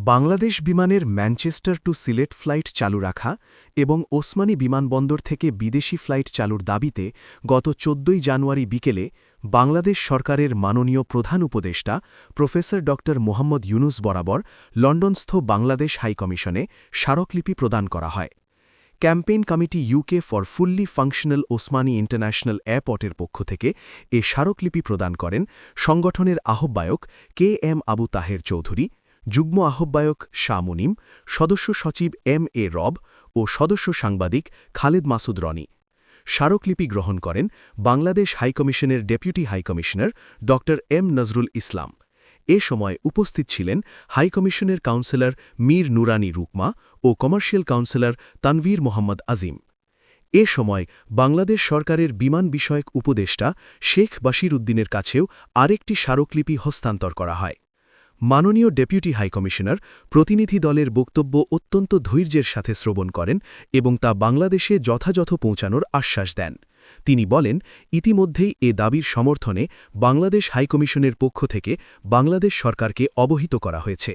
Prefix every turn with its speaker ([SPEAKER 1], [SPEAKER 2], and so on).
[SPEAKER 1] বাংলাদেশ বিমানের Manchester two Sylhet flight চালু রাখা এবং ওসমানী বিমানবন্দর থেকে বিদেশি ফ্লাইট চালুর দাবিতে গত ১৪ জানুয়ারি বিকেলে বাংলাদেশ সরকারের মাননীয় প্রধান উপদেষ্টা প্রফেসর ড মোহাম্মদ ইউনুস বরাবর লন্ডনস্থ বাংলাদেশ হাইকমিশনে স্মারকলিপি প্রদান করা হয়। Campaign committee UK for fully functional Osmani international এয়ারপোর্টের পক্ষ থেকে এ স্মারকলিপি প্রদান করেন সংগঠনের আহ্বায়ক কে এম আবু তাহের চৌধুরী, যুগ্ম আহ্বায়ক শাহ মুনিম, সদস্য সচিব এম এ রব ও সদস্য সাংবাদিক খালেদ মাসুদ রনি। স্মারকলিপি গ্রহণ করেন বাংলাদেশ হাইকমিশনের ডেপুটি হাইকমিশনার ড এম নজরুল ইসলাম। এ সময় উপস্থিত ছিলেন হাইকমিশনের কাউন্সিলর মীর নুরানী রুকমা ও কমার্শিয়াল কাউন্সিলর তানভীর মোহাম্মদ আজিম। এ সময় বাংলাদেশ সরকারের বিমান বিষয়ক উপদেষ্টা শেখ বাশির উদ্দিনের কাছেও আরেকটি স্মারকলিপি হস্তান্তর করা হয়। মাননীয় ডেপুটি হাইকমিশনার প্রতিনিধি দলের বক্তব্য অত্যন্ত ধৈর্যের সাথে শ্রবণ করেন এবং তা বাংলাদেশে যথাযথ পৌঁছানোর আশ্বাস দেন। তিনি বলেন, ইতিমধ্যেই এ দাবির সমর্থনে বাংলাদেশ হাইকমিশনের পক্ষ থেকে বাংলাদেশ সরকারকে অবহিত করা হয়েছে।